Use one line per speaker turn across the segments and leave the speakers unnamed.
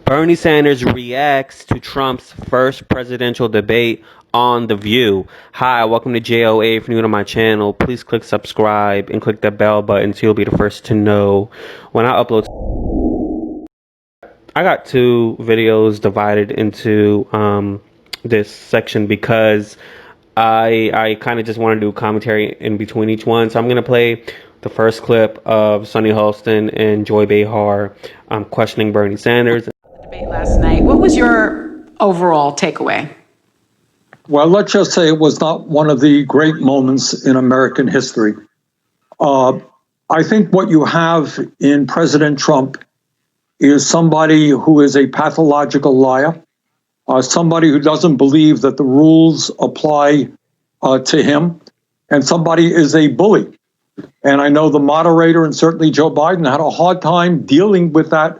Bernie Sanders reacts to Trump's first presidential debate on The View. Hi, welcome to JOA. If you're new to my channel, please click subscribe and click that bell button so you'll be the first to know when I upload. I got two videos divided into this section because I kind of just want to do commentary in between each one. So I'm going to play the first clip of Sunny Halston and Joy Behar questioning Bernie Sanders.
Debate last night. What was your overall takeaway?
Well, let's just say it was not one of the great moments in American history. I think what you have in President Trump is somebody who is a pathological liar, somebody who doesn't believe that the rules apply to him, and somebody is a bully. And I know the moderator and certainly Joe Biden had a hard time dealing with that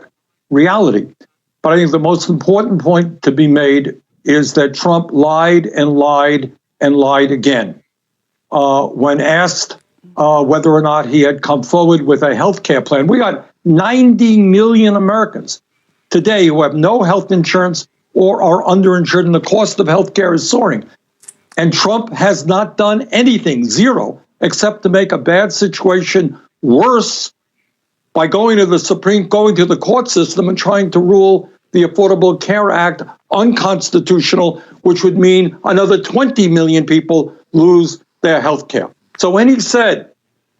reality. But I think the most important point to be made is that Trump lied and lied and lied again. When asked whether or not he had come forward with a health care plan, we got 90 million Americans today who have no health insurance or are underinsured, and the cost of health care is soaring. And Trump has not done anything, zero, except to make a bad situation worse by going to the court system and trying to rule the Affordable Care Act unconstitutional, which would mean another 20 million people lose their health care. So when he said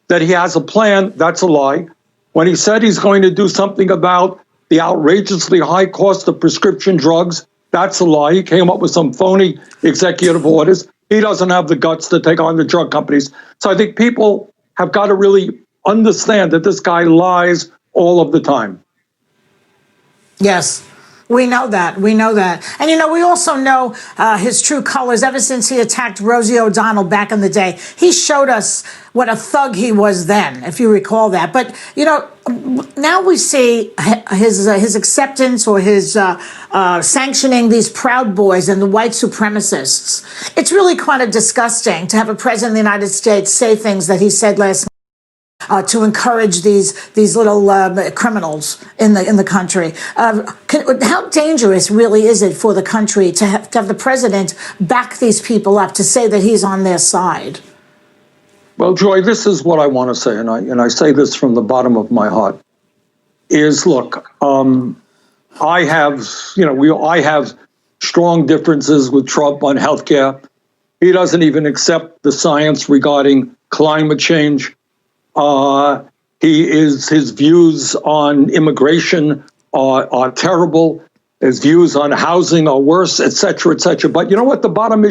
that he has a plan, that's a lie. When he said he's going to do something about the outrageously high cost of prescription drugs, that's a lie. He came up with some phony executive orders. He doesn't have the guts to take on the drug companies. So I think people have got to really understand that this guy lies all of the time.
Yes. We know that. We know that. And, you know, we also know his true colors ever since he attacked Rosie O'Donnell back in the day. He showed us what a thug he was then, if you recall that. But, you know, now we see his acceptance or his sanctioning these Proud Boys and the white supremacists. It's really kind of disgusting to have a president of the United States say things that he said last night. To encourage these little criminals in the country. How dangerous really is it for the country to have the president back these people up, to say that he's on their side?
Well, Joy, this is what I want to say, and I say this from the bottom of my heart. Is look, I have strong differences with Trump on healthcare. He doesn't even accept the science regarding climate change. His views on immigration are terrible. His views on housing are worse, et cetera, et cetera. But you know what? The bottom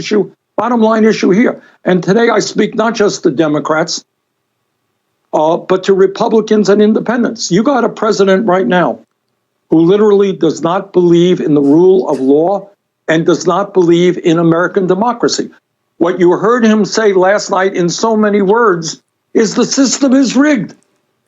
line issue here, and today I speak not just to Democrats, but to Republicans and independents. You got a president right now who literally does not believe in the rule of law and does not believe in American democracy. What you heard him say last night in so many words is the system is rigged.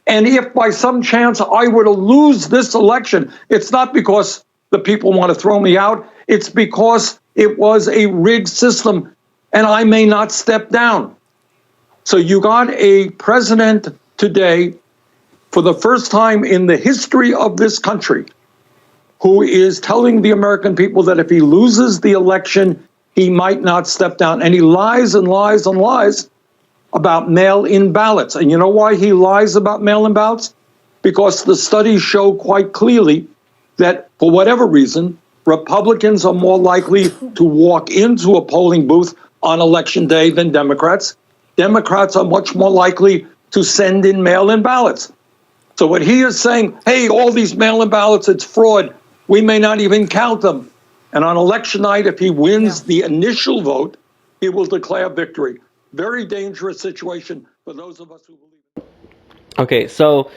And if by some chance I were to lose this election, it's not because the people want to throw me out. It's because it was a rigged system and I may not step down. So you got a president today, for the first time in the history of this country, who is telling the American people that if he loses the election, he might not step down. And he lies and lies and lies about mail-in ballots. And you know why he lies about mail-in ballots? Because the studies show quite clearly that, for whatever reason, Republicans are more likely to walk into a polling booth on election day than Democrats. Democrats are much more likely to send in mail-in ballots. So what he is saying, hey, all these mail-in ballots, it's fraud. We may not even count them. And on election night, if he wins the initial vote, he will declare victory. Very dangerous situation for those of us who believe.
Okay, so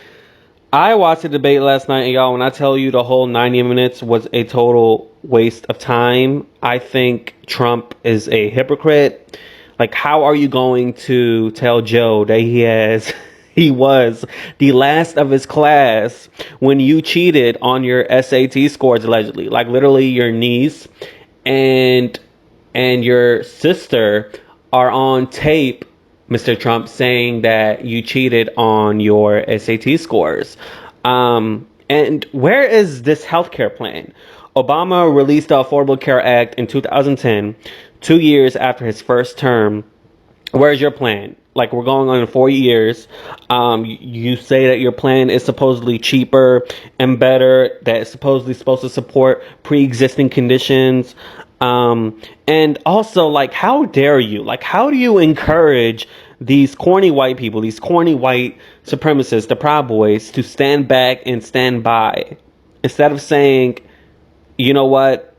I watched the debate last night, and y'all, when I tell you the whole 90 minutes was a total waste of time, I think Trump is a hypocrite. Like, how are you going to tell Joe that he was the last of his class when you cheated on your SAT scores, allegedly? Like, literally, your niece and your sister are on tape, Mr. Trump, saying that you cheated on your SAT scores. And where is this healthcare plan? Obama released the Affordable Care Act in 2010, 2 years after his first term. Where's your plan? Like, we're going on in 4 years. You say that your plan is supposedly cheaper and better, that it's supposed to support pre-existing conditions. And also, like, how dare you? Like, how do you encourage these corny white people, these corny white supremacists, the Proud Boys, to stand back and stand by instead of saying, you know what,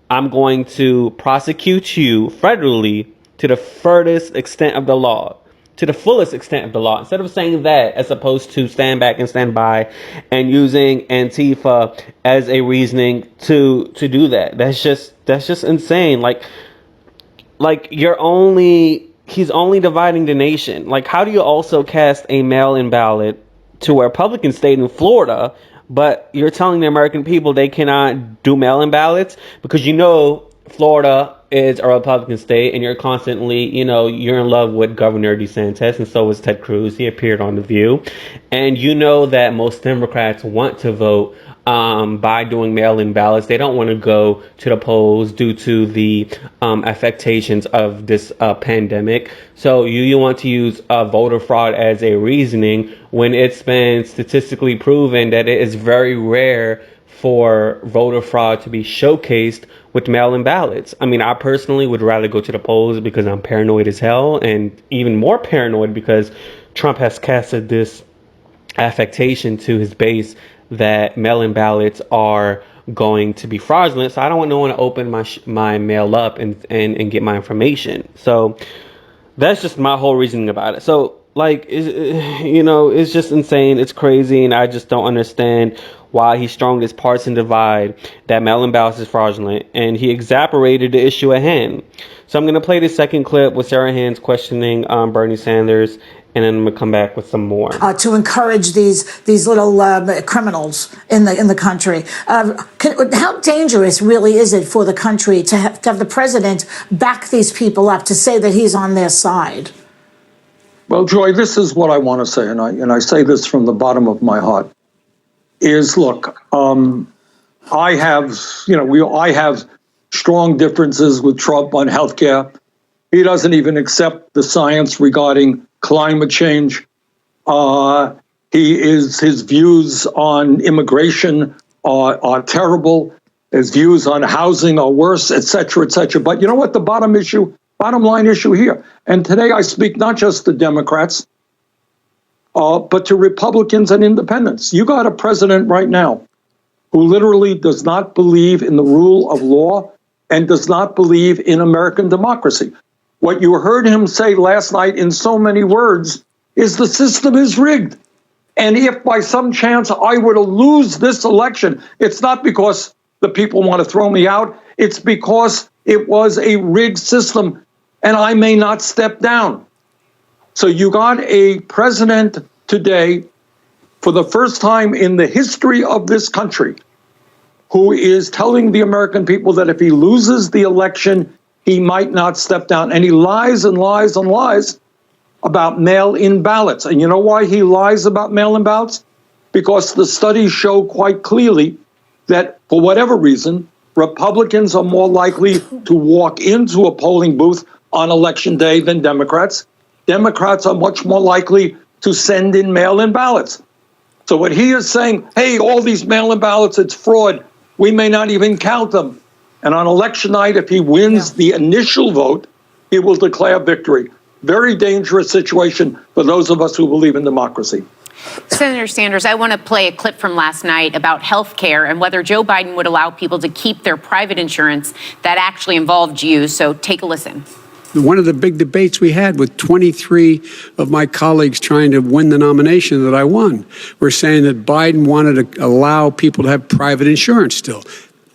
I'm going to prosecute you federally to the furthest extent of the law, to the fullest extent of the law, instead of saying that, as opposed to stand back and stand by and using Antifa as a reasoning to do that. That's just insane. Like he's only dividing the nation. Like, how do you also cast a mail-in ballot to a Republican state in Florida, but you're telling the American people they cannot do mail-in ballots because Florida is a Republican state, and you're constantly, you're in love with Governor DeSantis, and so is Ted Cruz. He appeared on The View. And you know that most Democrats want to vote by doing mail-in ballots. They don't want to go to the polls due to the affectations of this pandemic. So you want to use voter fraud as a reasoning when it's been statistically proven that it is very rare for voter fraud to be showcased with mail-in ballots. I mean, I personally would rather go to the polls because I'm paranoid as hell, and even more paranoid because Trump has casted this affectation to his base that mail-in ballots are going to be fraudulent. So I don't want no one to open my mail up and get my information. So that's just my whole reasoning about it. So, like, it's just insane. It's crazy, and I just don't understand why he strung this partisan divide that mail-in ballots is fraudulent, and he exasperated the issue at hand. So I'm going to play the second clip with Sarah Hans questioning Bernie Sanders, and then I'm going to come back with some more.
To encourage these little criminals in the country. How dangerous really is it for the country to have the president back these people up, to say that he's on their side?
Well, Joy, this is what I want to say, and I say this from the bottom of my heart. Is look, I have strong differences with Trump on healthcare. He doesn't even accept the science regarding climate change. His views on immigration are terrible. His views on housing are worse, et cetera, et cetera. But you know what? The bottom line issue here, and today I speak not just to Democrats, but to Republicans and independents. You got a president right now who literally does not believe in the rule of law and does not believe in American democracy. What you heard him say last night in so many words is the system is rigged. And if by some chance I were to lose this election, it's not because the people want to throw me out. It's because it was a rigged system and I may not step down. So you got a president today, for the first time in the history of this country, who is telling the American people that if he loses the election, he might not step down. And he lies and lies and lies about mail-in ballots. And you know why he lies about mail-in ballots? Because the studies show quite clearly that, for whatever reason, Republicans are more likely to walk into a polling booth on election day than Democrats. Democrats are much more likely to send in mail-in ballots. So what he is saying, hey, all these mail-in ballots, it's fraud. We may not even count them. And on election night, if he wins the initial vote, he will declare victory. Very dangerous situation for those of us who believe in democracy.
Senator Sanders, I want to play a clip from last night about health care and whether Joe Biden would allow people to keep their private insurance that actually involved you. So take a listen.
One of the big debates we had with 23 of my colleagues trying to win the nomination that I won were saying that Biden wanted to allow people to have private insurance still.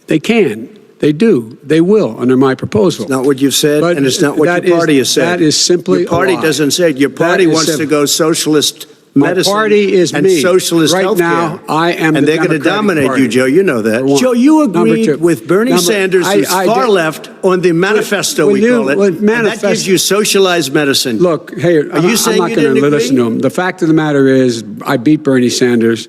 They can. They do. They will under my proposal.
It's not what you've said,
But
and it's not what your party has said.
That is simply
your party
a lie.
doesn't say it. Your party wants to go socialist medicine.
My party is
and
me.
socialist
right
healthcare.
now, I am
and
the
they're going to
Democratic
dominate
Party.
you, Joe. You know that.
Number one.
Joe, you
Number
agreed
two.
with Bernie Sanders, who's far left, on the manifesto, we call it. And that gives you socialized medicine.
Look, hey,
Are you saying
I'm not
you
going
didn't
to listen
agree?
to him. The fact of the matter is, I beat Bernie Sanders.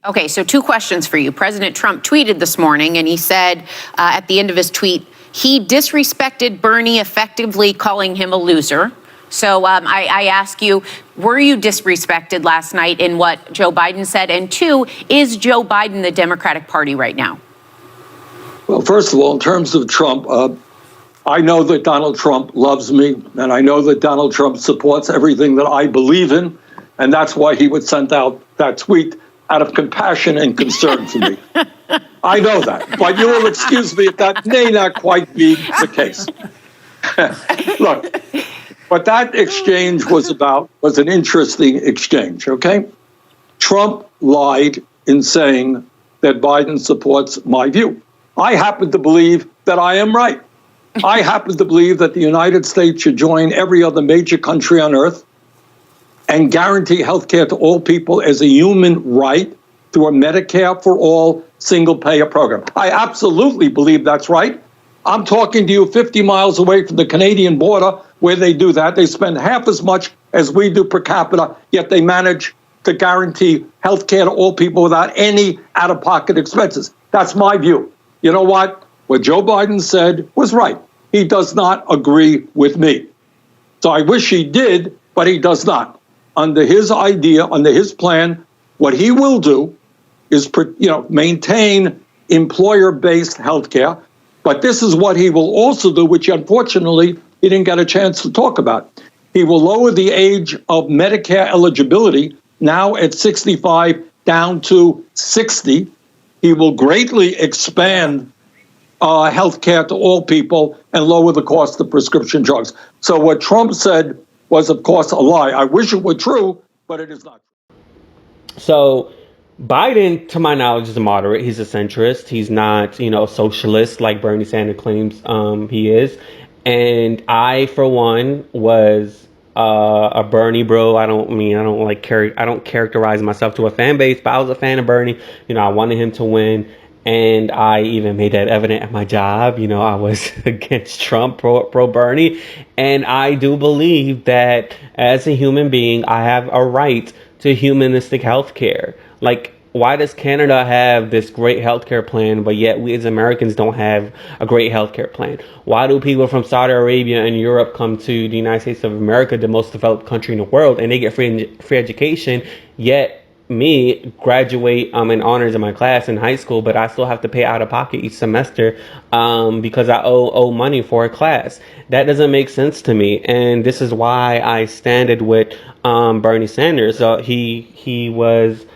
Okay, so two questions for you. President Trump tweeted this morning, and he said at the end of his tweet, he disrespected Bernie, effectively calling him a loser. So I ask you, were you disrespected last night in what Joe Biden said? And two, is Joe Biden the Democratic Party right now?
Well, first of all, in terms of Trump, I know that Donald Trump loves me, and I know that Donald Trump supports everything that I believe in, and that's why he would send out that tweet out of compassion and concern for me. I know that, but you will excuse me if that may not quite be the case. Look, what that exchange was an interesting exchange, okay? Trump lied in saying that Biden supports my view. I happen to believe that I am right. I happen to believe that the United States should join every other major country on earth and guarantee health care to all people as a human right through a Medicare for all single-payer program. I absolutely believe that's right. I'm talking to you 50 miles away from the Canadian border where they do that. They spend half as much as we do per capita, yet they manage to guarantee health care to all people without any out-of-pocket expenses. That's my view. You know what? What Joe Biden said was right. He does not agree with me. So I wish he did, but he does not. Under his idea, under his plan, what he will do is, maintain employer-based health care. But this is what he will also do, which unfortunately he didn't get a chance to talk about. He will lower the age of Medicare eligibility, now at 65 down to 60. He will greatly expand health care to all people and lower the cost of prescription drugs. So what Trump said was, of course, a lie. I wish it were true, but it is not.
So Biden, to my knowledge, is a moderate. He's a centrist. He's not, a socialist like Bernie Sanders claims he is. And I, for one, was a Bernie bro. I don't characterize myself to a fan base, but I was a fan of Bernie. I wanted him to win. And I even made that evident at my job. I was against Trump, pro Bernie. And I do believe that as a human being, I have a right to humanistic health care. Like, why does Canada have this great healthcare plan, but yet we as Americans don't have a great healthcare plan? Why do people from Saudi Arabia and Europe come to the United States of America, the most developed country in the world, and they get free education, yet me graduate in honors in my class in high school, but I still have to pay out of pocket each semester because I owe money for a class? That doesn't make sense to me, and this is why I standed with Bernie Sanders. He was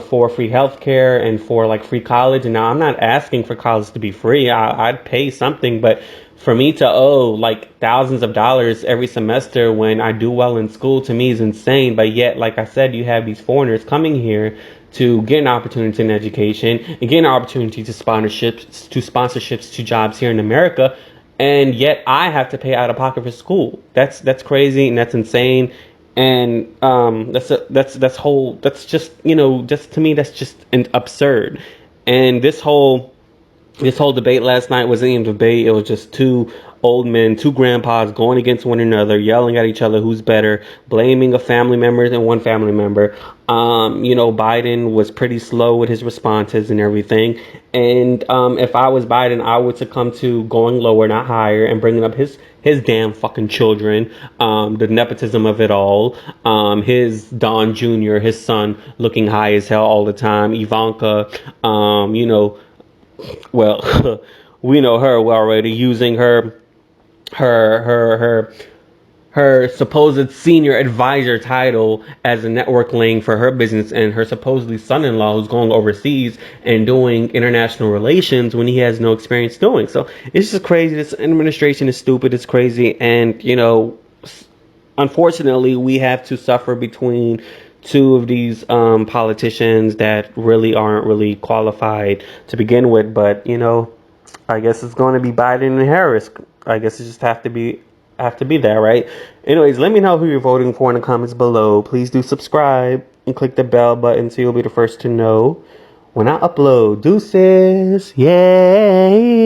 for free healthcare and for free college, and now I'm not asking for college to be free. I'd pay something, but for me to owe thousands of dollars every semester when I do well in school, to me is insane. But yet, like I said, you have these foreigners coming here to get an opportunity in education and get an opportunity to sponsorships to jobs here in America, and yet I have to pay out of pocket for school. That's crazy and that's insane. And that's just to me that's just absurd. And this whole debate last night wasn't even a debate. It was just two old men, two grandpas going against one another, yelling at each other who's better, blaming a family member and one family member. Biden was pretty slow with his responses and everything. And if I was Biden, I would succumb to going lower, not higher, and bringing up his damn fucking children, the nepotism of it all, his Don Jr., his son, looking high as hell all the time, Ivanka, well, we know her already, using her supposed senior advisor title as a network link for her business, and her supposedly son-in-law who's going overseas and doing international relations when he has no experience doing. So it's just crazy. This administration is stupid. It's crazy. And, unfortunately, we have to suffer between two of these politicians that really aren't really qualified to begin with. But, I guess it's going to be Biden and Harris. I guess it just have to be there, right? Anyways, let me know who you're voting for in the comments below. Please do subscribe and click the bell button so you'll be the first to know when I upload. Deuces. Yay.